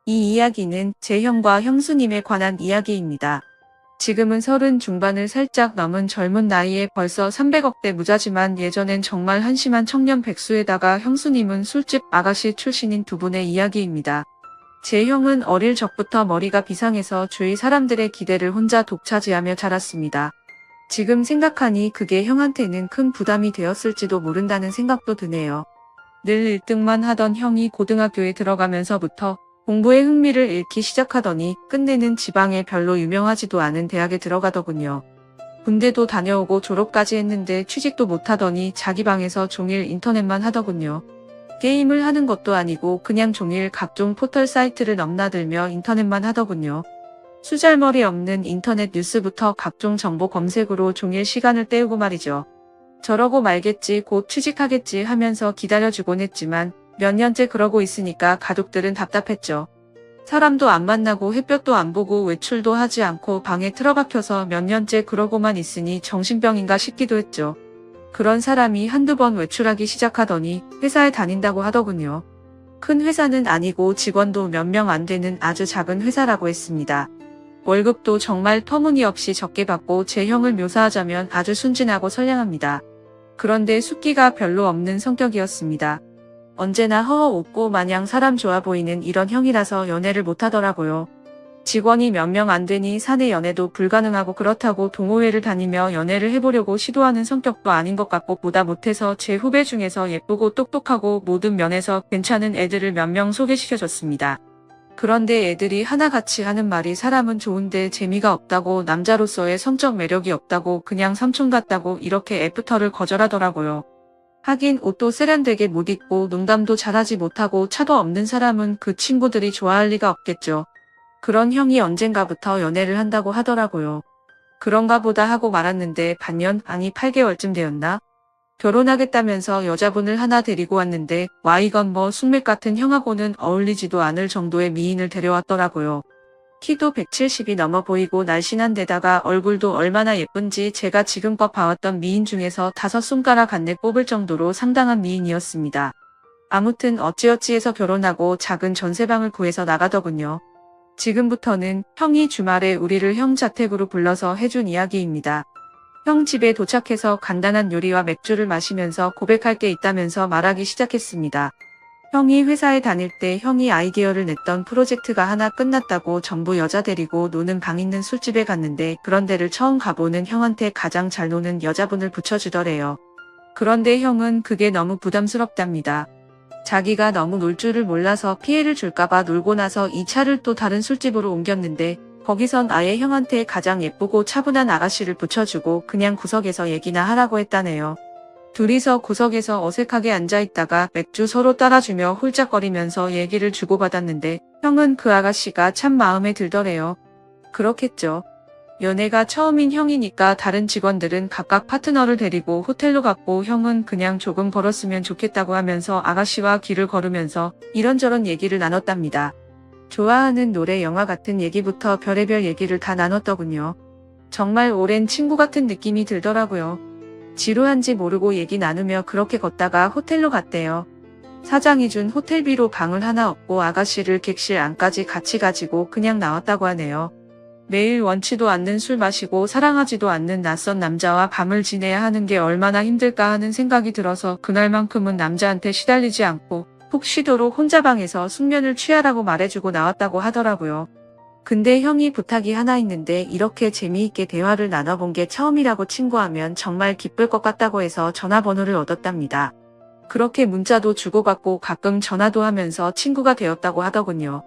이 이야기는 제 형과 형수님에 관한 이야기입니다. 지금은 30 중반을 살짝 넘은 젊은 나이에 벌써 300억대 무자지만 예전엔 정말 한심한 청년 백수에다가 형수님은 술집 아가씨 출신인 두 분의 이야기입니다. 제 형은 어릴 적부터 머리가 비상해서 주위 사람들의 기대를 혼자 독차지하며 자랐습니다. 지금 생각하니 그게 형한테는 큰 부담이 되었을지도 모른다는 생각도 드네요. 늘 1등만 하던 형이 고등학교에 들어가면서부터 공부에 흥미를 잃기 시작하더니 끝내는 지방에 별로 유명하지도 않은 대학에 들어가더군요. 군대도 다녀오고 졸업까지 했는데 취직도 못하더니 자기 방에서 종일 인터넷만 하더군요. 게임을 하는 것도 아니고 그냥 종일 각종 포털 사이트를 넘나들며 인터넷만 하더군요. 수잘머리 없는 인터넷 뉴스부터 각종 정보 검색으로 종일 시간을 때우고 말이죠. 저러고 말겠지, 곧 취직하겠지 하면서 기다려주곤 했지만 몇 년째 그러고 있으니까 가족들은 답답했죠. 사람도 안 만나고 햇볕도 안 보고 외출도 하지 않고 방에 틀어박혀서 몇 년째 그러고만 있으니 정신병인가 싶기도 했죠. 그런 사람이 한두 번 외출하기 시작하더니 회사에 다닌다고 하더군요. 큰 회사는 아니고 직원도 몇 명 안 되는 아주 작은 회사라고 했습니다. 월급도 정말 터무니없이 적게 받고 제 형을 묘사하자면 아주 순진하고 선량합니다. 그런데 숫기가 별로 없는 성격이었습니다. 언제나 허허웃고 마냥 사람 좋아 보이는 이런 형이라서 연애를 못하더라고요. 직원이 몇 명 안 되니 사내 연애도 불가능하고 그렇다고 동호회를 다니며 연애를 해보려고 시도하는 성격도 아닌 것 같고 보다 못해서 제 후배 중에서 예쁘고 똑똑하고 모든 면에서 괜찮은 애들을 몇 명 소개시켜줬습니다. 그런데 애들이 하나같이 하는 말이 사람은 좋은데 재미가 없다고, 남자로서의 성적 매력이 없다고, 그냥 삼촌 같다고 이렇게 애프터를 거절하더라고요. 하긴 옷도 세련되게 못 입고 농담도 잘하지 못하고 차도 없는 사람은 그 친구들이 좋아할 리가 없겠죠. 그런 형이 언젠가부터 연애를 한다고 하더라고요. 그런가 보다 하고 말았는데 반년, 아니 8개월쯤 되었나? 결혼하겠다면서 여자분을 하나 데리고 왔는데 와 이건 뭐 숙맥 같은 형하고는 어울리지도 않을 정도의 미인을 데려왔더라고요. 키도 170이 넘어 보이고 날씬한 데다가 얼굴도 얼마나 예쁜지 제가 지금껏 봐왔던 미인 중에서 5손가락 안내 꼽을 정도로 상당한 미인이었습니다. 아무튼 어찌어찌해서 결혼하고 작은 전세방을 구해서 나가더군요. 지금부터는 형이 주말에 우리를 형 자택으로 불러서 해준 이야기입니다. 형 집에 도착해서 간단한 요리와 맥주를 마시면서 고백할 게 있다면서 말하기 시작했습니다. 형이 회사에 다닐 때 형이 아이디어를 냈던 프로젝트가 하나 끝났다고 전부 여자 데리고 노는 방 있는 술집에 갔는데 그런 데를 처음 가보는 형한테 가장 잘 노는 여자분을 붙여주더래요. 그런데 형은 그게 너무 부담스럽답니다. 자기가 너무 놀 줄을 몰라서 피해를 줄까봐 놀고 나서 이 차를 또 다른 술집으로 옮겼는데 거기선 아예 형한테 가장 예쁘고 차분한 아가씨를 붙여주고 그냥 구석에서 얘기나 하라고 했다네요. 둘이서 구석에서 어색하게 앉아있다가 맥주 서로 따라주며 홀짝거리면서 얘기를 주고받았는데 형은 그 아가씨가 참 마음에 들더래요. 그렇겠죠. 연애가 처음인 형이니까 다른 직원들은 각각 파트너를 데리고 호텔로 갔고 형은 그냥 조금 벌었으면 좋겠다고 하면서 아가씨와 길을 걸으면서 이런저런 얘기를 나눴답니다. 좋아하는 노래, 영화 같은 얘기부터 별의별 얘기를 다 나눴더군요. 정말 오랜 친구 같은 느낌이 들더라고요. 지루한지 모르고 얘기 나누며 그렇게 걷다가 호텔로 갔대요. 사장이 준 호텔비로 방을 하나 얻고 아가씨를 객실 안까지 같이 가지고 그냥 나왔다고 하네요. 매일 원치도 않는 술 마시고 사랑하지도 않는 낯선 남자와 밤을 지내야 하는 게 얼마나 힘들까 하는 생각이 들어서 그날만큼은 남자한테 시달리지 않고 푹 쉬도록 혼자 방에서 숙면을 취하라고 말해주고 나왔다고 하더라고요. 근데 형이 부탁이 하나 있는데 이렇게 재미있게 대화를 나눠본 게 처음이라고 친구하면 정말 기쁠 것 같다고 해서 전화번호를 얻었답니다. 그렇게 문자도 주고받고 가끔 전화도 하면서 친구가 되었다고 하더군요.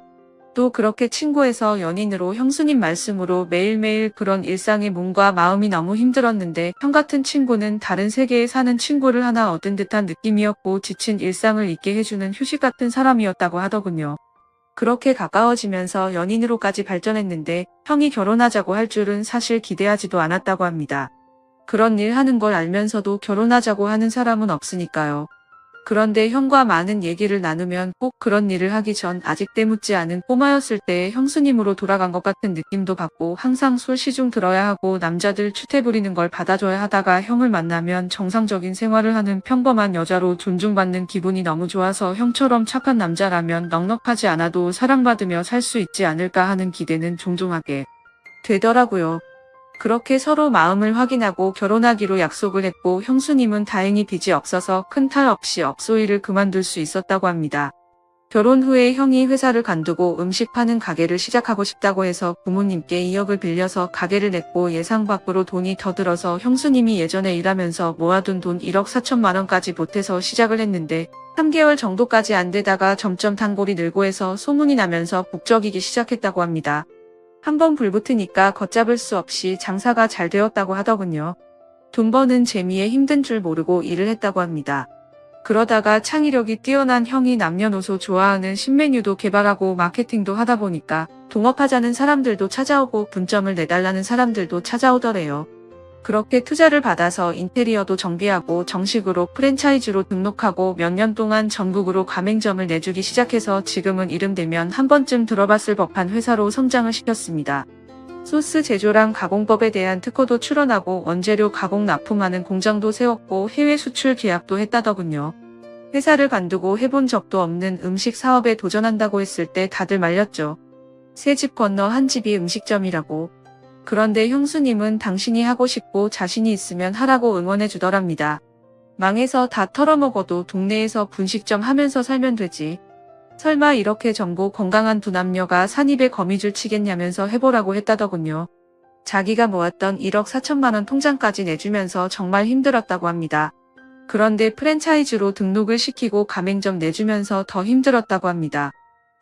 또 그렇게 친구에서 연인으로 형수님 말씀으로 매일매일 그런 일상의 몸과 마음이 너무 힘들었는데 형 같은 친구는 다른 세계에 사는 친구를 하나 얻은 듯한 느낌이었고 지친 일상을 잊게 해주는 휴식 같은 사람이었다고 하더군요. 그렇게 가까워지면서 연인으로까지 발전했는데 형이 결혼하자고 할 줄은 사실 기대하지도 않았다고 합니다. 그런 일 하는 걸 알면서도 결혼하자고 하는 사람은 없으니까요. 그런데 형과 많은 얘기를 나누면 꼭 그런 일을 하기 전 아직 때묻지 않은 꼬마였을 때의 형수님으로 돌아간 것 같은 느낌도 받고 항상 술 시중 들어야 하고 남자들 추태 부리는 걸 받아줘야 하다가 형을 만나면 정상적인 생활을 하는 평범한 여자로 존중받는 기분이 너무 좋아서 형처럼 착한 남자라면 넉넉하지 않아도 사랑받으며 살 수 있지 않을까 하는 기대는 종종 하게 되더라고요. 그렇게 서로 마음을 확인하고 결혼하기로 약속을 했고 형수님은 다행히 빚이 없어서 큰 탈 없이 업소일을 그만둘 수 있었다고 합니다. 결혼 후에 형이 회사를 관두고 음식 파는 가게를 시작하고 싶다고 해서 부모님께 2억을 빌려서 가게를 냈고 예상 밖으로 돈이 더 들어서 형수님이 예전에 일하면서 모아둔 돈 1억 4천만 원까지 보태서 시작을 했는데 3개월 정도까지 안 되다가 점점 단골이 늘고 해서 소문이 나면서 북적이기 시작했다고 합니다. 한번 불붙으니까 걷잡을 수 없이 장사가 잘 되었다고 하더군요. 돈 버는 재미에 힘든 줄 모르고 일을 했다고 합니다. 그러다가 창의력이 뛰어난 형이 남녀노소 좋아하는 신메뉴도 개발하고 마케팅도 하다 보니까 동업하자는 사람들도 찾아오고 분점을 내달라는 사람들도 찾아오더래요. 그렇게 투자를 받아서 인테리어도 정비하고 정식으로 프랜차이즈로 등록하고 몇 년 동안 전국으로 가맹점을 내주기 시작해서 지금은 이름 대면 한 번쯤 들어봤을 법한 회사로 성장을 시켰습니다. 소스 제조랑 가공법에 대한 특허도 출원하고 원재료 가공 납품하는 공장도 세웠고 해외 수출 계약도 했다더군요. 회사를 관두고 해본 적도 없는 음식 사업에 도전한다고 했을 때 다들 말렸죠. 새 집 건너 한 집이 음식점이라고. 그런데 형수님은 당신이 하고 싶고 자신이 있으면 하라고 응원해 주더랍니다. 망해서 다 털어먹어도 동네에서 분식점 하면서 살면 되지. 설마 이렇게 젊고 건강한 두 남녀가 산입에 거미줄 치겠냐면서 해보라고 했다더군요. 자기가 모았던 1억 4천만 원 통장까지 내주면서 정말 힘들었다고 합니다. 그런데 프랜차이즈로 등록을 시키고 가맹점 내주면서 더 힘들었다고 합니다.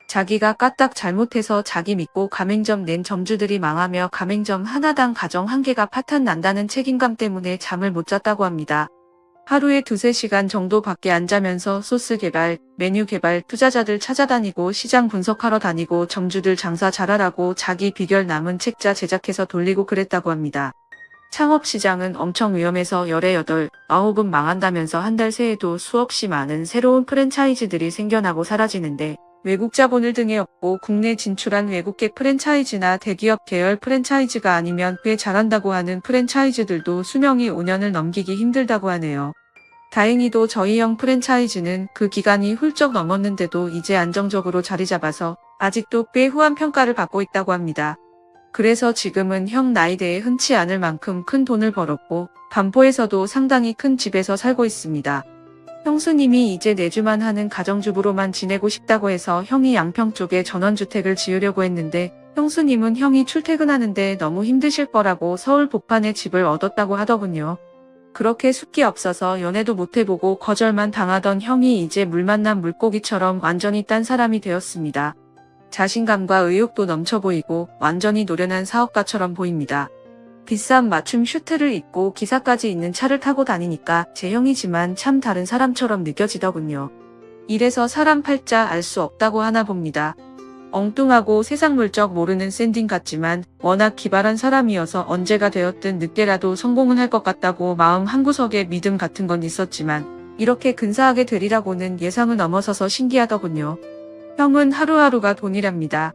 자기가 까딱 잘못해서 자기 믿고 가맹점 낸 점주들이 망하며 가맹점 하나당 가정 한 개가 파탄 난다는 책임감 때문에 잠을 못 잤다고 합니다. 하루에 2~3시간 정도 밖에 안 자면서 소스 개발, 메뉴 개발, 투자자들 찾아다니고 시장 분석하러 다니고 점주들 장사 잘하라고 자기 비결 남은 책자 제작해서 돌리고 그랬다고 합니다. 창업시장은 엄청 위험해서 열에 8, 9은 망한다면서 한 달 새에도 수없이 많은 새로운 프랜차이즈들이 생겨나고 사라지는데 외국 자본을 등에 업고 국내 진출한 외국계 프랜차이즈나 대기업 계열 프랜차이즈가 아니면 꽤 잘한다고 하는 프랜차이즈들도 수명이 5년을 넘기기 힘들다고 하네요. 다행히도 저희 형 프랜차이즈는 그 기간이 훌쩍 넘었는데도 이제 안정적으로 자리 잡아서 아직도 꽤 후한 평가를 받고 있다고 합니다. 그래서 지금은 형 나이대에 흔치 않을 만큼 큰 돈을 벌었고 반포에서도 상당히 큰 집에서 살고 있습니다. 형수님이 이제 내주만 하는 가정주부로만 지내고 싶다고 해서 형이 양평 쪽에 전원주택을 지으려고 했는데 형수님은 형이 출퇴근하는데 너무 힘드실 거라고 서울 복판에 집을 얻었다고 하더군요. 그렇게 숫기 없어서 연애도 못해보고 거절만 당하던 형이 이제 물 만난 물고기처럼 완전히 딴 사람이 되었습니다. 자신감과 의욕도 넘쳐 보이고 완전히 노련한 사업가처럼 보입니다. 비싼 맞춤 슈트를 입고 기사까지 있는 차를 타고 다니니까 제 형이지만 참 다른 사람처럼 느껴지더군요. 이래서 사람 팔자 알 수 없다고 하나 봅니다. 엉뚱하고 세상 물정 모르는 샌딩 같지만 워낙 기발한 사람이어서 언제가 되었든 늦게라도 성공은 할 것 같다고 마음 한구석에 믿음 같은 건 있었지만 이렇게 근사하게 되리라고는 예상을 넘어서서 신기하더군요. 형은 하루하루가 돈이랍니다.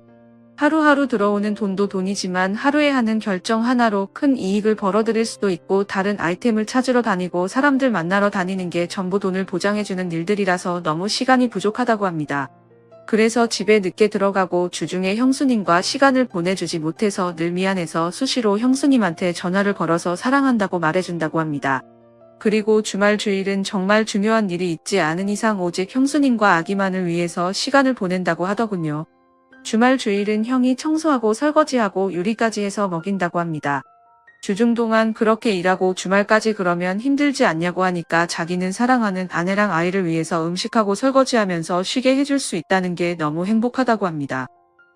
하루하루 들어오는 돈도 돈이지만 하루에 하는 결정 하나로 큰 이익을 벌어들일 수도 있고 다른 아이템을 찾으러 다니고 사람들 만나러 다니는 게 전부 돈을 보장해주는 일들이라서 너무 시간이 부족하다고 합니다. 그래서 집에 늦게 들어가고 주중에 형수님과 시간을 보내주지 못해서 늘 미안해서 수시로 형수님한테 전화를 걸어서 사랑한다고 말해준다고 합니다. 그리고 주말 주일은 정말 중요한 일이 있지 않은 이상 오직 형수님과 아기만을 위해서 시간을 보낸다고 하더군요. 주말 주일은 형이 청소하고 설거지하고 요리까지 해서 먹인다고 합니다. 주중 동안 그렇게 일하고 주말까지 그러면 힘들지 않냐고 하니까 자기는 사랑하는 아내랑 아이를 위해서 음식하고 설거지하면서 쉬게 해줄 수 있다는 게 너무 행복하다고 합니다.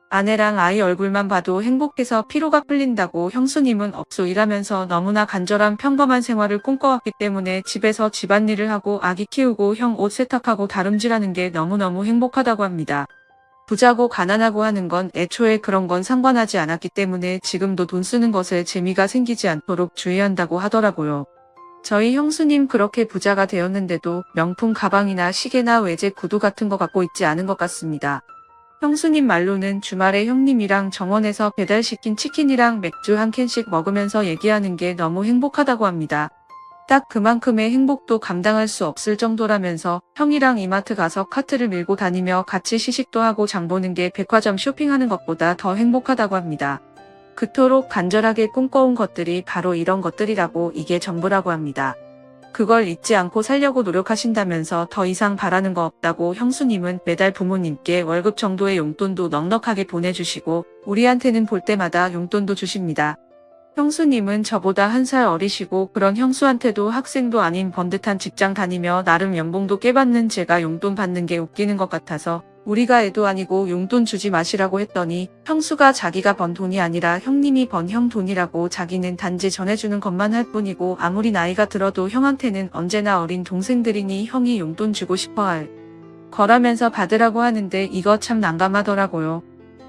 아내랑 아이 얼굴만 봐도 행복해서 피로가 풀린다고 형수님은 업소 일하면서 너무나 간절한 평범한 생활을 꿈꿔왔기 때문에 집에서 집안일을 하고 아기 키우고 형 옷 세탁하고 다름질하는 게 너무너무 행복하다고 합니다. 부자고 가난하고 하는 건 애초에 그런 건 상관하지 않았기 때문에 지금도 돈 쓰는 것에 재미가 생기지 않도록 주의한다고 하더라고요. 저희 형수님 그렇게 부자가 되었는데도 명품 가방이나 시계나 외제 구두 같은 거 갖고 있지 않은 것 같습니다. 형수님 말로는 주말에 형님이랑 정원에서 배달시킨 치킨이랑 맥주 한 캔씩 먹으면서 얘기하는 게 너무 행복하다고 합니다. 딱 그만큼의 행복도 감당할 수 없을 정도라면서 형이랑 이마트 가서 카트를 밀고 다니며 같이 시식도 하고 장 보는 게 백화점 쇼핑하는 것보다 더 행복하다고 합니다. 그토록 간절하게 꿈꿔온 것들이 바로 이런 것들이라고, 이게 전부라고 합니다. 그걸 잊지 않고 살려고 노력하신다면서 더 이상 바라는 거 없다고 형수님은 매달 부모님께 월급 정도의 용돈도 넉넉하게 보내주시고 우리한테는 볼 때마다 용돈도 주십니다. 형수님은 저보다 1살 어리시고 그런 형수한테도 학생도 아닌 번듯한 직장 다니며 나름 연봉도 꽤 받는 제가 용돈 받는 게 웃기는 것 같아서 우리가 애도 아니고 용돈 주지 마시라고 했더니 형수가 자기가 번 돈이 아니라 형님이 번 형 돈이라고 자기는 단지 전해주는 것만 할 뿐이고 아무리 나이가 들어도 형한테는 언제나 어린 동생들이니 형이 용돈 주고 싶어 할 거라면서 받으라고 하는데 이거 참 난감하더라고요.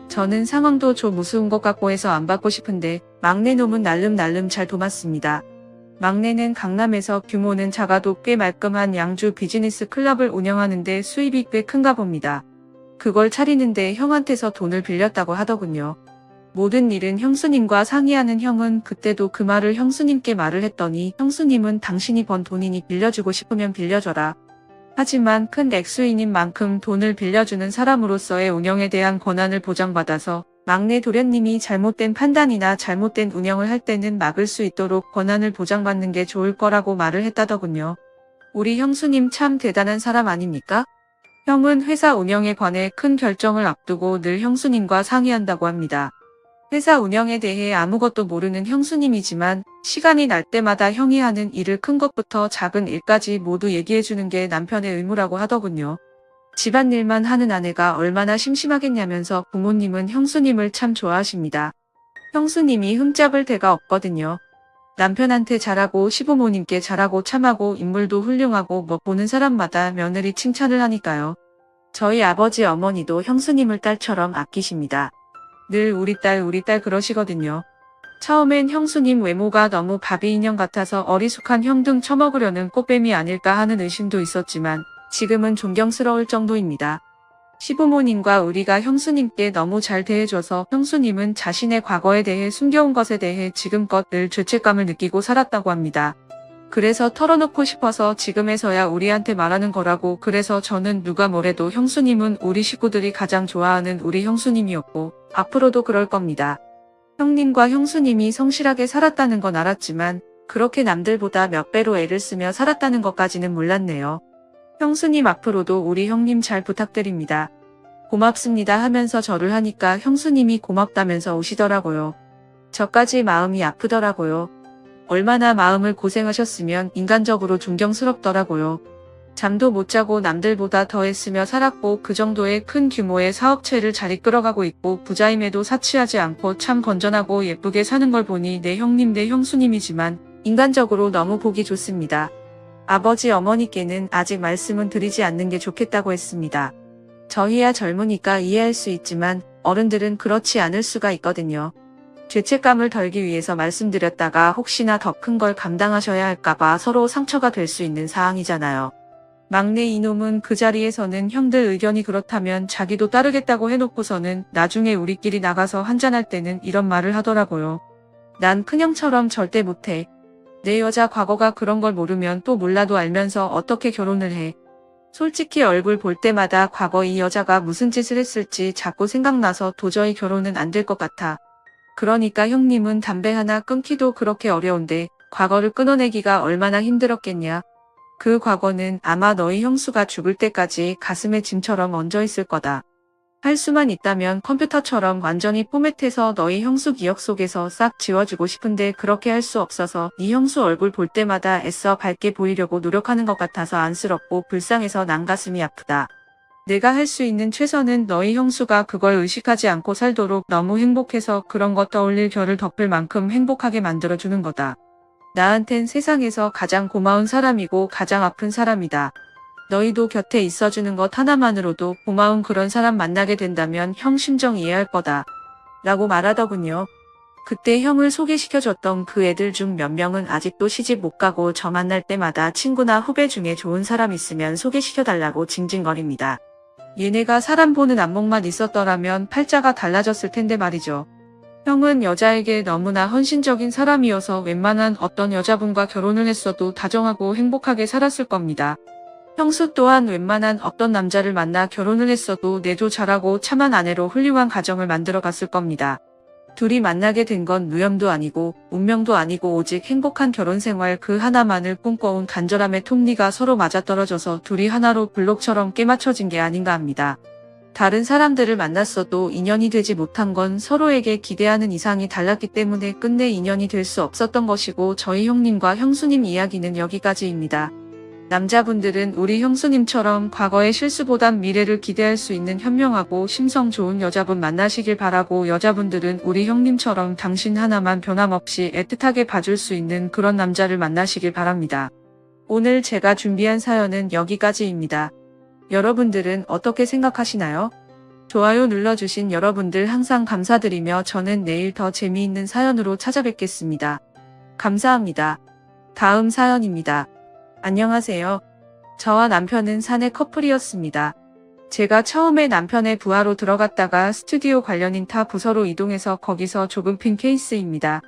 저는 상황도 좀 우스운 것 같고 해서 안 받고 싶은데 막내 놈은 날름 잘 도맡습니다. 막내는 강남에서 규모는 작아도 꽤 말끔한 양주 비즈니스 클럽을 운영하는데 수입이 꽤 큰가 봅니다. 그걸 차리는데 형한테서 돈을 빌렸다고 하더군요. 모든 일은 형수님과 상의하는 형은 그때도 그 말을 형수님께 말을 했더니 형수님은 당신이 번 돈이니 빌려주고 싶으면 빌려줘라. 하지만 큰 액수인인 만큼 돈을 빌려주는 사람으로서의 운영에 대한 권한을 보장받아서 막내 도련님이 잘못된 판단이나 잘못된 운영을 할 때는 막을 수 있도록 권한을 보장받는 게 좋을 거라고 말을 했다더군요. 우리 형수님 참 대단한 사람 아닙니까? 형은 회사 운영에 관해 큰 결정을 앞두고 늘 형수님과 상의한다고 합니다. 회사 운영에 대해 아무것도 모르는 형수님이지만 시간이 날 때마다 형이 하는 일을 큰 것부터 작은 일까지 모두 얘기해주는 게 남편의 의무라고 하더군요. 집안일만 하는 아내가 얼마나 심심하겠냐면서 부모님은 형수님을 참 좋아하십니다. 형수님이 흠잡을 데가 없거든요. 남편한테 잘하고 시부모님께 잘하고 참하고 인물도 훌륭하고 뭐 보는 사람마다 며느리 칭찬을 하니까요. 저희 아버지 어머니도 형수님을 딸처럼 아끼십니다. 늘 우리 딸 그러시거든요. 처음엔 형수님 외모가 너무 바비 인형 같아서 어리숙한 형 등 처먹으려는 꽃뱀이 아닐까 하는 의심도 있었지만 지금은 존경스러울 정도입니다. 시부모님과 우리가 형수님께 너무 잘 대해줘서 형수님은 자신의 과거에 대해 숨겨온 것에 대해 지금껏 늘 죄책감을 느끼고 살았다고 합니다. 그래서 털어놓고 싶어서 지금에서야 우리한테 말하는 거라고. 그래서 저는 누가 뭐래도 형수님은 우리 식구들이 가장 좋아하는 우리 형수님이었고 앞으로도 그럴 겁니다. 형님과 형수님이 성실하게 살았다는 건 알았지만 그렇게 남들보다 몇 배로 애를 쓰며 살았다는 것까지는 몰랐네요. 형수님 앞으로도 우리 형님 잘 부탁드립니다. 고맙습니다 하면서 절을 하니까 형수님이 고맙다면서 우시더라고요. 저까지 마음이 아프더라고요. 얼마나 마음을 고생하셨으면 인간적으로 존경스럽더라고요. 잠도 못 자고 남들보다 더 애쓰며 살았고 그 정도의 큰 규모의 사업체를 잘 이끌어가고 있고 부자임에도 사치하지 않고 참 건전하고 예쁘게 사는 걸 보니 내 형님 내 형수님이지만 인간적으로 너무 보기 좋습니다. 아버지 어머니께는 아직 말씀은 드리지 않는 게 좋겠다고 했습니다. 저희야 젊으니까 이해할 수 있지만 어른들은 그렇지 않을 수가 있거든요. 죄책감을 덜기 위해서 말씀드렸다가 혹시나 더 큰 걸 감당하셔야 할까봐 서로 상처가 될 수 있는 사항이잖아요. 막내 이놈은 그 자리에서는 형들 의견이 그렇다면 자기도 따르겠다고 해놓고서는 나중에 우리끼리 나가서 한잔할 때는 이런 말을 하더라고요. 난 큰형처럼 절대 못해. 내 여자 과거가 그런 걸 모르면 또 몰라도 알면서 어떻게 결혼을 해. 솔직히 얼굴 볼 때마다 과거 이 여자가 무슨 짓을 했을지 자꾸 생각나서 도저히 결혼은 안 될 것 같아. 그러니까 형님은 담배 하나 끊기도 그렇게 어려운데 과거를 끊어내기가 얼마나 힘들었겠냐. 그 과거는 아마 너희 형수가 죽을 때까지 가슴에 짐처럼 얹어 있을 거다. 할 수만 있다면 컴퓨터처럼 완전히 포맷해서 너희 형수 기억 속에서 싹 지워주고 싶은데 그렇게 할 수 없어서 네 형수 얼굴 볼 때마다 애써 밝게 보이려고 노력하는 것 같아서 안쓰럽고 불쌍해서 난 가슴이 아프다. 내가 할 수 있는 최선은 너희 형수가 그걸 의식하지 않고 살도록 너무 행복해서 그런 거 떠올릴 겨를 덮을 만큼 행복하게 만들어주는 거다. 나한텐 세상에서 가장 고마운 사람이고 가장 아픈 사람이다. 너희도 곁에 있어주는 것 하나만으로도 고마운 그런 사람 만나게 된다면 형 심정 이해할 거다. 라고 말하더군요. 그때 형을 소개시켜줬던 그 애들 중 몇 명은 아직도 시집 못 가고 저 만날 때마다 친구나 후배 중에 좋은 사람 있으면 소개시켜달라고 징징거립니다. 얘네가 사람 보는 안목만 있었더라면 팔자가 달라졌을 텐데 말이죠. 형은 여자에게 너무나 헌신적인 사람이어서 웬만한 어떤 여자분과 결혼을 했어도 다정하고 행복하게 살았을 겁니다. 형수 또한 웬만한 어떤 남자를 만나 결혼을 했어도 내조 잘하고 참한 아내로 훌륭한 가정을 만들어 갔을 겁니다. 둘이 만나게 된 건 누염도 아니고 운명도 아니고 오직 행복한 결혼 생활 그 하나만을 꿈꿔온 간절함의 톱니가 서로 맞아떨어져서 둘이 하나로 블록처럼 깨맞춰진 게 아닌가 합니다. 다른 사람들을 만났어도 인연이 되지 못한 건 서로에게 기대하는 이상이 달랐기 때문에 끝내 인연이 될 수 없었던 것이고 저희 형님과 형수님 이야기는 여기까지입니다. 남자분들은 우리 형수님처럼 과거의 실수보단 미래를 기대할 수 있는 현명하고 심성 좋은 여자분 만나시길 바라고 여자분들은 우리 형님처럼 당신 하나만 변함없이 애틋하게 봐줄 수 있는 그런 남자를 만나시길 바랍니다. 오늘 제가 준비한 사연은 여기까지입니다. 여러분들은 어떻게 생각하시나요? 좋아요 눌러주신 여러분들 항상 감사드리며 저는 내일 더 재미있는 사연으로 찾아뵙겠습니다. 감사합니다. 다음 사연입니다. 안녕하세요. 저와 남편은 사내 커플이었습니다. 제가 처음에 남편의 부하로 들어갔다가 스튜디오 관련인 타 부서로 이동해서 거기서 조금 핀 케이스입니다.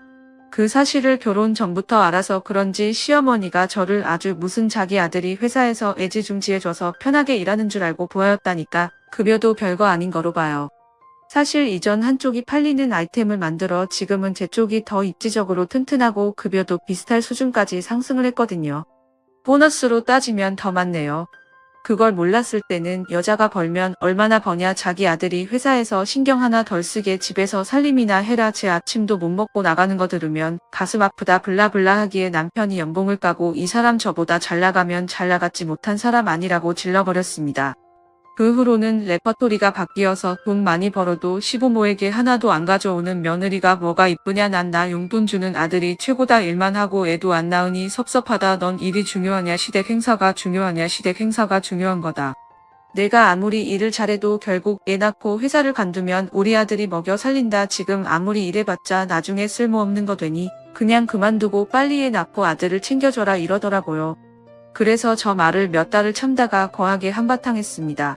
그 사실을 결혼 전부터 알아서 그런지 시어머니가 저를 아주 무슨 자기 아들이 회사에서 애지중지해줘서 편하게 일하는 줄 알고 부하였다니까 급여도 별거 아닌 거로 봐요. 사실 이전 한쪽이 팔리는 아이템을 만들어 지금은 제 쪽이 더 입지적으로 튼튼하고 급여도 비슷할 수준까지 상승을 했거든요. 보너스로 따지면 더 많네요. 그걸 몰랐을 때는 여자가 벌면 얼마나 버냐 자기 아들이 회사에서 신경 하나 덜 쓰게 집에서 살림이나 해라 제 아침도 못 먹고 나가는 거 들으면 가슴 아프다 블라블라 하기에 남편이 연봉을 까고 이 사람 저보다 잘 나가면 잘 나갔지 못한 사람 아니라고 질러버렸습니다. 그 후로는 레퍼토리가 바뀌어서 돈 많이 벌어도 시부모에게 하나도 안 가져오는 며느리가 뭐가 이쁘냐 난 나 용돈 주는 아들이 최고다 일만 하고 애도 안 낳으니 섭섭하다 넌 일이 중요하냐 시댁 행사가 중요하냐 시댁 행사가 중요한 거다. 내가 아무리 일을 잘해도 결국 애 낳고 회사를 관두면 우리 아들이 먹여 살린다 지금 아무리 일해봤자 나중에 쓸모없는 거 되니 그냥 그만두고 빨리 애 낳고 아들을 챙겨줘라 이러더라고요. 그래서 저 말을 몇 달을 참다가 거하게 한바탕 했습니다.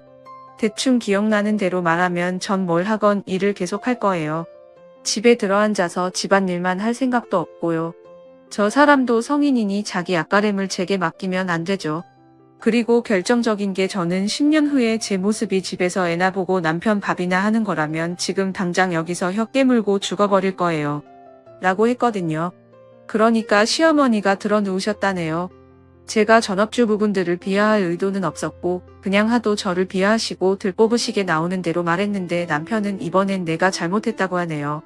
대충 기억나는 대로 말하면 전 뭘 하건 일을 계속 할 거예요. 집에 들어앉아서 집안일만 할 생각도 없고요. 저 사람도 성인이니 자기 앞가림을 제게 맡기면 안 되죠. 그리고 결정적인 게 저는 10년 후에 제 모습이 집에서 애나 보고 남편 밥이나 하는 거라면 지금 당장 여기서 혀 깨물고 죽어버릴 거예요. 라고 했거든요. 그러니까 시어머니가 들어 누우셨다네요. 제가 전업주부분들을 비하할 의도는 없었고 그냥 하도 저를 비하하시고 들뽑으시게 나오는 대로 말했는데 남편은 이번엔 내가 잘못했다고 하네요.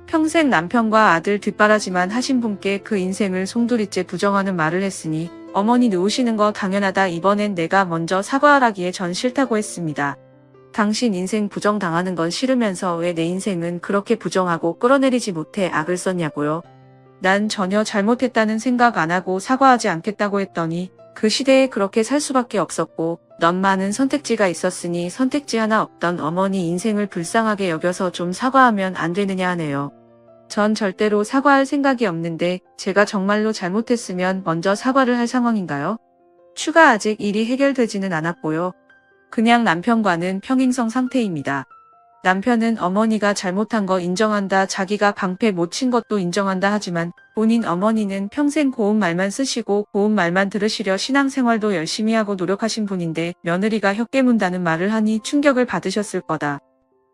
평생 남편과 아들 뒷바라지만 하신 분께 그 인생을 송두리째 부정하는 말을 했으니 어머니 누우시는 거 당연하다 이번엔 내가 먼저 사과하라기에 전 싫다고 했습니다. 당신 인생 부정당하는 건 싫으면서 왜 내 인생은 그렇게 부정하고 끌어내리지 못해 악을 썼냐고요. 난 전혀 잘못했다는 생각 안 하고 사과하지 않겠다고 했더니 그 시대에 그렇게 살 수밖에 없었고 넌 많은 선택지가 있었으니 선택지 하나 없던 어머니 인생을 불쌍하게 여겨서 좀 사과하면 안 되느냐 하네요. 전 절대로 사과할 생각이 없는데 제가 정말로 잘못했으면 먼저 사과를 할 상황인가요? 추가 아직 일이 해결되지는 않았고요. 그냥 남편과는 평행성 상태입니다. 남편은 어머니가 잘못한 거 인정한다 자기가 방패 못 친 것도 인정한다 하지만 본인 어머니는 평생 고운 말만 쓰시고 고운 말만 들으시려 신앙생활도 열심히 하고 노력하신 분인데 며느리가 혀 깨문다는 말을 하니 충격을 받으셨을 거다.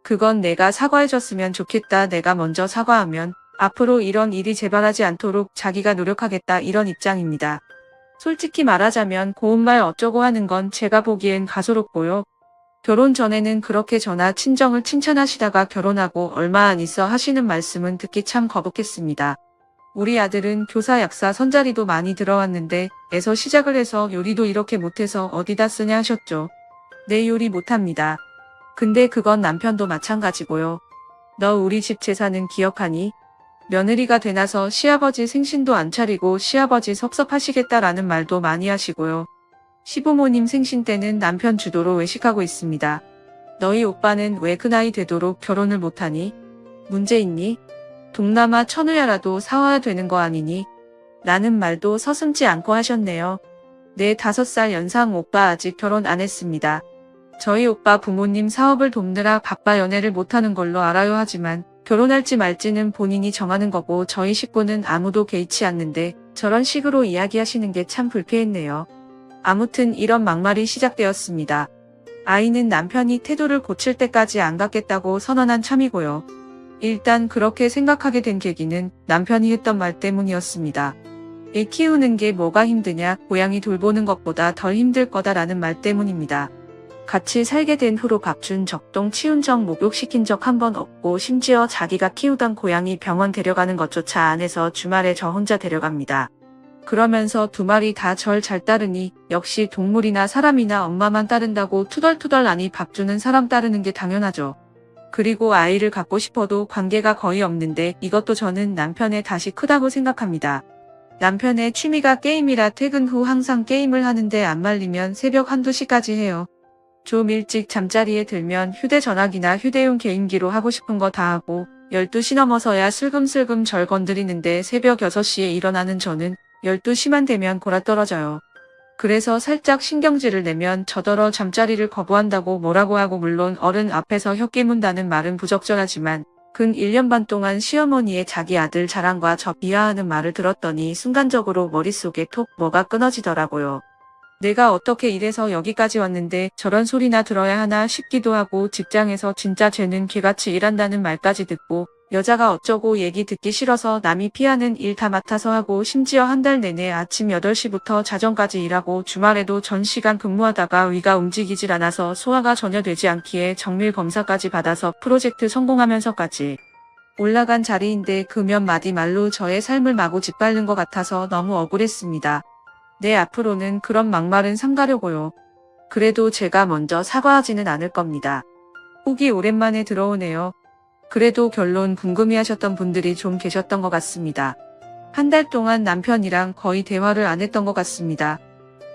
그건 내가 사과해줬으면 좋겠다 내가 먼저 사과하면 앞으로 이런 일이 재발하지 않도록 자기가 노력하겠다 이런 입장입니다. 솔직히 말하자면 고운 말 어쩌고 하는 건 제가 보기엔 가소롭고요. 결혼 전에는 그렇게 저나 친정을 칭찬하시다가 결혼하고 얼마 안 있어 하시는 말씀은 듣기 참 거북했습니다. 우리 아들은 교사 약사 선자리도 많이 들어왔는데 에서 시작을 해서 요리도 이렇게 못해서 어디다 쓰냐 하셨죠. 내 요리 못합니다. 근데 그건 남편도 마찬가지고요. 너 우리 집 재산은 기억하니? 며느리가 되나서 시아버지 생신도 안 차리고 시아버지 섭섭하시겠다라는 말도 많이 하시고요. 시부모님 생신 때는 남편 주도로 외식하고 있습니다. 너희 오빠는 왜 그 나이 되도록 결혼을 못하니? 문제 있니? 동남아 천우야라도 사와야 되는 거 아니니? 라는 말도 서슴지 않고 하셨네요. 네, 5살 연상 오빠 아직 결혼 안 했습니다. 저희 오빠 부모님 사업을 돕느라 바빠 연애를 못하는 걸로 알아요. 하지만 결혼할지 말지는 본인이 정하는 거고 저희 식구는 아무도 개의치 않는데 저런 식으로 이야기하시는 게 참 불쾌했네요. 아무튼 이런 막말이 시작되었습니다. 아이는 남편이 태도를 고칠 때까지 안 갖겠다고 선언한 참이고요. 일단 그렇게 생각하게 된 계기는 남편이 했던 말 때문이었습니다. 애 키우는 게 뭐가 힘드냐, 고양이 돌보는 것보다 덜 힘들 거다라는 말 때문입니다. 같이 살게 된 후로 밥 준 적, 똥 치운 적, 목욕시킨 적 한 번 없고 심지어 자기가 키우던 고양이 병원 데려가는 것조차 안 해서 주말에 저 혼자 데려갑니다. 그러면서 2마리 다 절 잘 따르니 역시 동물이나 사람이나 엄마만 따른다고 투덜투덜 아니 밥 주는 사람 따르는 게 당연하죠. 그리고 아이를 갖고 싶어도 관계가 거의 없는데 이것도 저는 남편의 탓이 크다고 생각합니다. 남편의 취미가 게임이라 퇴근 후 항상 게임을 하는데 안 말리면 새벽 1, 2시까지 해요. 좀 일찍 잠자리에 들면 휴대전화기나 휴대용 게임기로 하고 싶은 거 다 하고 12시 넘어서야 슬금슬금 절 건드리는데 새벽 6시에 일어나는 저는 12시만 되면 골아떨어져요. 그래서 살짝 신경질을 내면 저더러 잠자리를 거부한다고 뭐라고 하고 물론 어른 앞에서 혀 깨문다는 말은 부적절하지만 근 1년 반 동안 시어머니의 자기 아들 자랑과 저 비하하는 말을 들었더니 순간적으로 머릿속에 톡 뭐가 끊어지더라고요. 내가 어떻게 이래서 여기까지 왔는데 저런 소리나 들어야 하나 싶기도 하고 직장에서 진짜 쟤는 개같이 일한다는 말까지 듣고 여자가 어쩌고 얘기 듣기 싫어서 남이 피하는 일 다 맡아서 하고 심지어 한 달 내내 아침 8시부터 자정까지 일하고 주말에도 전 시간 근무하다가 위가 움직이질 않아서 소화가 전혀 되지 않기에 정밀 검사까지 받아서 프로젝트 성공하면서까지 올라간 자리인데 그 몇 마디 말로 저의 삶을 마구 짓밟는 것 같아서 너무 억울했습니다. 네, 앞으로는 그런 막말은 삼가려고요. 그래도 제가 먼저 사과하지는 않을 겁니다. 혹이 오랜만에 들어오네요. 그래도 결론 궁금해하셨던 분들이 좀 계셨던 것 같습니다. 한 달 동안 남편이랑 거의 대화를 안 했던 것 같습니다.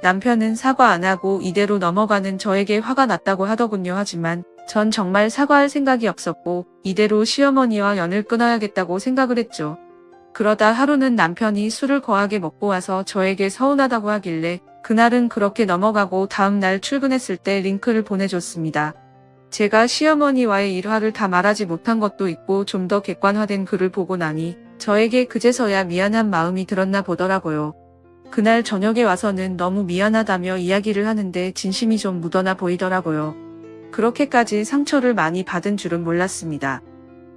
남편은 사과 안 하고 이대로 넘어가는 저에게 화가 났다고 하더군요. 하지만 전 정말 사과할 생각이 없었고 이대로 시어머니와 연을 끊어야겠다고 생각을 했죠. 그러다 하루는 남편이 술을 거하게 먹고 와서 저에게 서운하다고 하길래 그날은 그렇게 넘어가고 다음날 출근했을 때 링크를 보내줬습니다. 제가 시어머니와의 일화를 다 말하지 못한 것도 있고 좀 더 객관화된 글을 보고 나니 저에게 그제서야 미안한 마음이 들었나 보더라고요. 그날 저녁에 와서는 너무 미안하다며 이야기를 하는데 진심이 좀 묻어나 보이더라고요. 그렇게까지 상처를 많이 받은 줄은 몰랐습니다.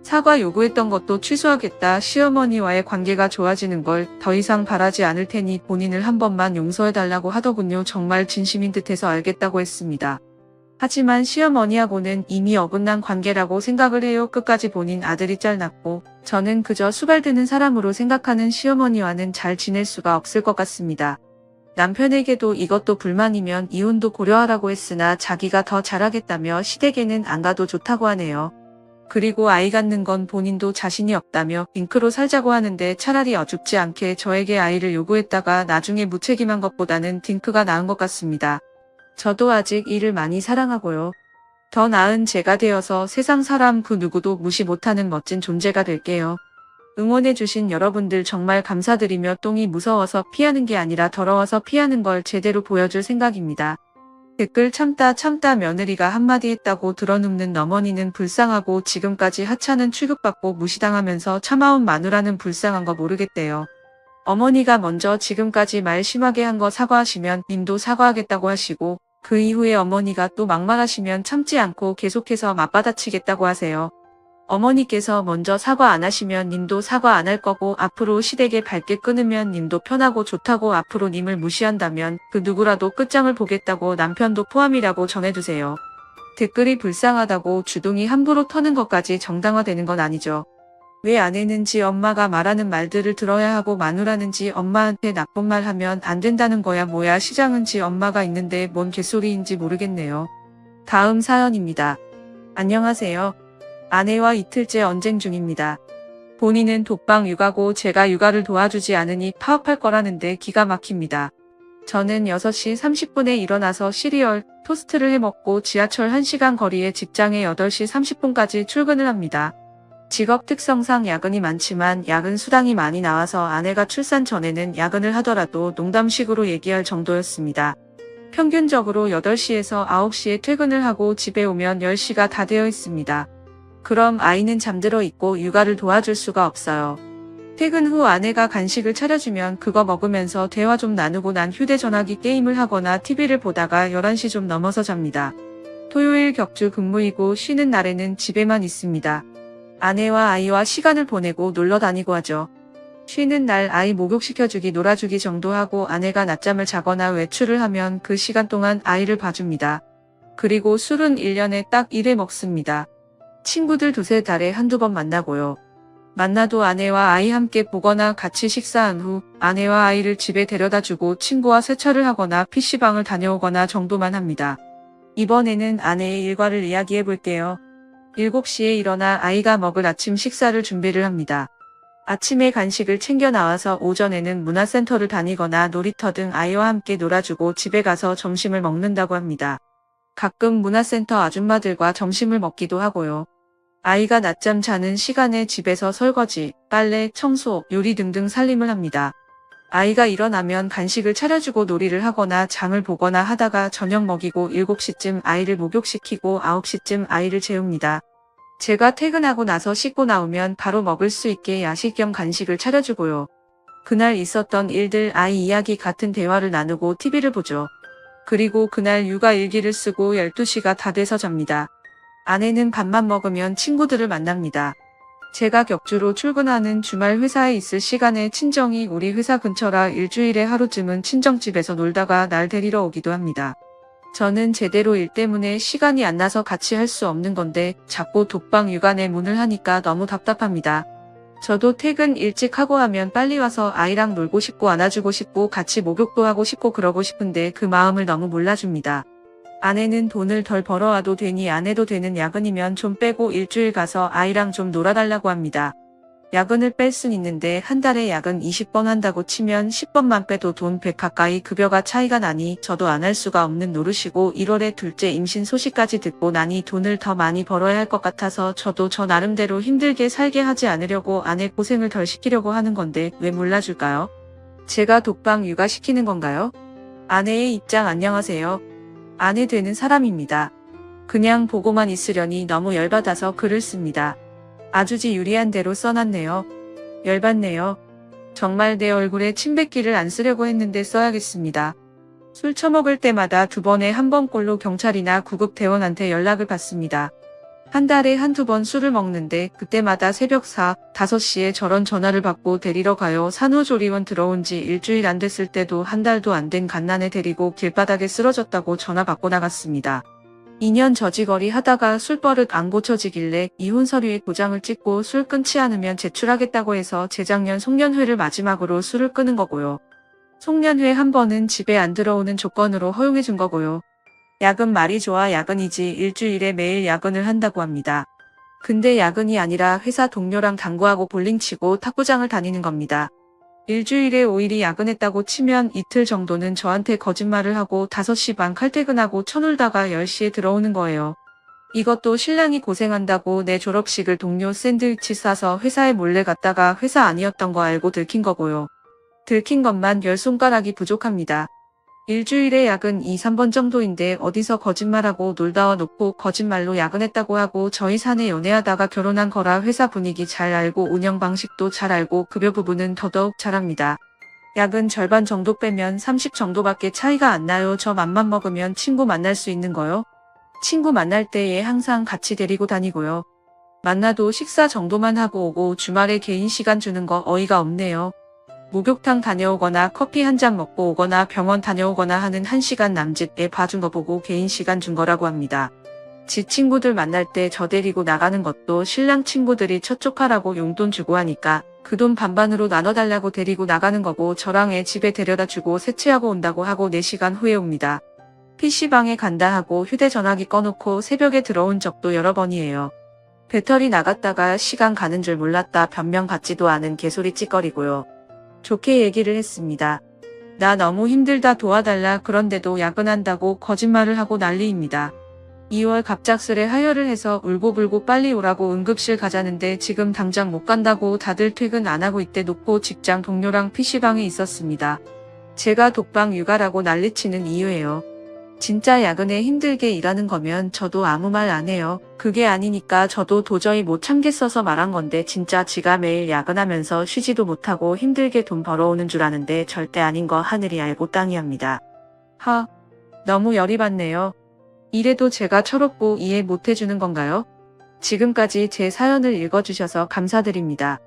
사과 요구했던 것도 취소하겠다. 시어머니와의 관계가 좋아지는 걸 더 이상 바라지 않을 테니 본인을 한 번만 용서해달라고 하더군요. 정말 진심인 듯해서 알겠다고 했습니다. 하지만 시어머니하고는 이미 어긋난 관계라고 생각을 해요. 끝까지 본인 아들이 짤났고 저는 그저 수발드는 사람으로 생각하는 시어머니와는 잘 지낼 수가 없을 것 같습니다. 남편에게도 이것도 불만이면 이혼도 고려하라고 했으나 자기가 더 잘하겠다며 시댁에는 안 가도 좋다고 하네요. 그리고 아이 갖는 건 본인도 자신이 없다며 링크로 살자고 하는데 차라리 어줍지 않게 저에게 아이를 요구했다가 나중에 무책임한 것보다는 딩크가 나은 것 같습니다. 저도 아직 이를 많이 사랑하고요. 더 나은 제가 되어서 세상 사람 그 누구도 무시 못하는 멋진 존재가 될게요. 응원해주신 여러분들 정말 감사드리며 똥이 무서워서 피하는 게 아니라 더러워서 피하는 걸 제대로 보여줄 생각입니다. 댓글 참다 며느리가 한마디 했다고 드러눕는 어머니는 불쌍하고 지금까지 하찮은 취급받고 무시당하면서 참아온 마누라는 불쌍한 거 모르겠대요. 어머니가 먼저 지금까지 말 심하게 한 거 사과하시면 님도 사과하겠다고 하시고 그 이후에 어머니가 또 막말하시면 참지 않고 계속해서 맞받아치겠다고 하세요. 어머니께서 먼저 사과 안 하시면 님도 사과 안 할 거고 앞으로 시댁에 밝게 끊으면 님도 편하고 좋다고 앞으로 님을 무시한다면 그 누구라도 끝장을 보겠다고 남편도 포함이라고 전해두세요. 댓글이 불쌍하다고 주둥이 함부로 터는 것까지 정당화되는 건 아니죠. 왜 아내는지 엄마가 말하는 말들을 들어야 하고 마누라는지 엄마한테 나쁜 말 하면 안 된다는 거야 뭐야 시장은지 엄마가 있는데 뭔 개소리인지 모르겠네요. 다음 사연입니다. 안녕하세요. 아내와 이틀째 언쟁 중입니다. 본인은 독방 육아고 제가 육아를 도와주지 않으니 파업할 거라는데 기가 막힙니다. 저는 6시 30분에 일어나서 시리얼, 토스트를 해먹고 지하철 1시간 거리의 직장에 8시 30분까지 출근을 합니다. 직업 특성상 야근이 많지만 야근 수당이 많이 나와서 아내가 출산 전에는 야근을 하더라도 농담식으로 얘기할 정도였습니다. 평균적으로 8시에서 9시에 퇴근을 하고 집에 오면 10시가 다 되어 있습니다. 그럼 아이는 잠들어 있고 육아를 도와줄 수가 없어요. 퇴근 후 아내가 간식을 차려주면 그거 먹으면서 대화 좀 나누고 난 휴대전화기 게임을 하거나 TV를 보다가 11시 좀 넘어서 잡니다. 토요일 격주 근무이고 쉬는 날에는 집에만 있습니다. 아내와 아이와 시간을 보내고 놀러 다니고 하죠. 쉬는 날 아이 목욕시켜주기 놀아주기 정도 하고 아내가 낮잠을 자거나 외출을 하면 그 시간 동안 아이를 봐줍니다. 그리고 술은 1년에 딱 1회 먹습니다. 친구들 두세 달에 한두 번 만나고요. 만나도 아내와 아이 함께 보거나 같이 식사한 후 아내와 아이를 집에 데려다주고 친구와 세차를 하거나 PC방을 다녀오거나 정도만 합니다. 이번에는 아내의 일과를 이야기해 볼게요. 7시에 일어나 아이가 먹을 아침 식사를 준비를 합니다. 아침에 간식을 챙겨 나와서 오전에는 문화센터를 다니거나 놀이터 등 아이와 함께 놀아주고 집에 가서 점심을 먹는다고 합니다. 가끔 문화센터 아줌마들과 점심을 먹기도 하고요. 아이가 낮잠 자는 시간에 집에서 설거지, 빨래, 청소, 요리 등등 살림을 합니다. 아이가 일어나면 간식을 차려주고 놀이를 하거나 장을 보거나 하다가 저녁 먹이고 7시쯤 아이를 목욕시키고 9시쯤 아이를 재웁니다. 제가 퇴근하고 나서 씻고 나오면 바로 먹을 수 있게 야식 겸 간식을 차려주고요. 그날 있었던 일들 아이 이야기 같은 대화를 나누고 TV를 보죠. 그리고 그날 육아 일기를 쓰고 12시가 다 돼서 잡니다. 아내는 밥만 먹으면 친구들을 만납니다. 제가 격주로 출근하는 주말 회사에 있을 시간에 친정이 우리 회사 근처라 일주일에 하루쯤은 친정집에서 놀다가 날 데리러 오기도 합니다. 저는 제대로 일 때문에 시간이 안 나서 같이 할 수 없는 건데 자꾸 독방 육아내 문을 하니까 너무 답답합니다. 저도 퇴근 일찍 하고 하면 빨리 와서 아이랑 놀고 싶고 안아주고 싶고 같이 목욕도 하고 싶고 그러고 싶은데 그 마음을 너무 몰라줍니다. 아내는 돈을 덜 벌어와도 되니 안 해도 되는 야근이면 좀 빼고 일주일 가서 아이랑 좀 놀아달라고 합니다. 야근을 뺄 순 있는데 한 달에 야근 20번 한다고 치면 10번만 빼도 돈 100 가까이 급여가 차이가 나니 저도 안 할 수가 없는 노릇이고 1월에 둘째 임신 소식까지 듣고 나니 돈을 더 많이 벌어야 할 것 같아서 저도 저 나름대로 힘들게 살게 하지 않으려고 아내 고생을 덜 시키려고 하는 건데 왜 몰라줄까요? 제가 독방 육아시키는 건가요? 아내의 입장 안녕하세요. 아내 되는 사람입니다. 그냥 보고만 있으려니 너무 열받아서 글을 씁니다. 아주지 유리한 대로 써놨네요. 열받네요. 정말 내 얼굴에 침 뱉기를 안 쓰려고 했는데 써야겠습니다. 술 처먹을 때마다 2번에 1번꼴로 경찰이나 구급대원한테 연락을 받습니다. 한 달에 한두 번 술을 먹는데 그때마다 새벽 4, 5시에 저런 전화를 받고 데리러 가요. 산후조리원 들어온 지 일주일 안 됐을 때도 한 달도 안 된 갓난애 데리고 길바닥에 쓰러졌다고 전화 받고 나갔습니다. 2년 저지거리 하다가 술버릇 안 고쳐지길래 이혼 서류에 도장을 찍고 술 끊지 않으면 제출하겠다고 해서 재작년 송년회를 마지막으로 술을 끊은 거고요. 송년회 한 번은 집에 안 들어오는 조건으로 허용해 준 거고요. 야근 말이 좋아 야근이지 일주일에 매일 야근을 한다고 합니다. 근데 야근이 아니라 회사 동료랑 당구하고 볼링 치고 탁구장을 다니는 겁니다. 일주일에 5일이 야근했다고 치면 이틀 정도는 저한테 거짓말을 하고 5시 반 칼퇴근하고 쳐놀다가 10시에 들어오는 거예요. 이것도 신랑이 고생한다고 내 졸업식을 동료 샌드위치 싸서 회사에 몰래 갔다가 회사 아니었던 거 알고 들킨 거고요. 들킨 것만 10손가락이 부족합니다. 일주일에 야근 2, 3번 정도인데 어디서 거짓말하고 놀다 와 놓고 거짓말로 야근했다고 하고 저희 사내 연애하다가 결혼한 거라 회사 분위기 잘 알고 운영 방식도 잘 알고 급여 부분은 더더욱 잘합니다. 야근 절반 정도 빼면 30 정도밖에 차이가 안 나요. 저 맘만 먹으면 친구 만날 수 있는 거요? 친구 만날 때 얘 항상 같이 데리고 다니고요. 만나도 식사 정도만 하고 오고 주말에 개인 시간 주는 거 어이가 없네요. 목욕탕 다녀오거나 커피 한 잔 먹고 오거나 병원 다녀오거나 하는 1시간 남짓 애 봐준 거 보고 개인 시간 준 거라고 합니다. 지 친구들 만날 때 저 데리고 나가는 것도 신랑 친구들이 첫 쪽하라고 용돈 주고 하니까 그 돈 반반으로 나눠달라고 데리고 나가는 거고 저랑 애 집에 데려다 주고 세차하고 온다고 하고 4시간 후에 옵니다. PC방에 간다 하고 휴대전화기 꺼놓고 새벽에 들어온 적도 여러 번이에요. 배터리 나갔다가 시간 가는 줄 몰랐다 변명 같지도 않은 개소리 찌꺼리고요. 좋게 얘기를 했습니다. 나 너무 힘들다 도와달라 그런데도 야근한다고 거짓말을 하고 난리입니다. 2월 갑작스레 하혈을 해서 울고불고 빨리 오라고 응급실 가자는데 지금 당장 못 간다고 다들 퇴근 안 하고 있대 놓고 직장 동료랑 PC방에 있었습니다. 제가 독방 육아라고 난리치는 이유예요. 진짜 야근에 힘들게 일하는 거면 저도 아무 말 안 해요. 그게 아니니까 저도 도저히 못 참겠어서 말한 건데 진짜 지가 매일 야근하면서 쉬지도 못하고 힘들게 돈 벌어오는 줄 아는데 절대 아닌 거 하늘이 알고 땅이 합니다. 너무 열이 받네요. 이래도 제가 철없고 이해 못 해주는 건가요? 지금까지 제 사연을 읽어주셔서 감사드립니다.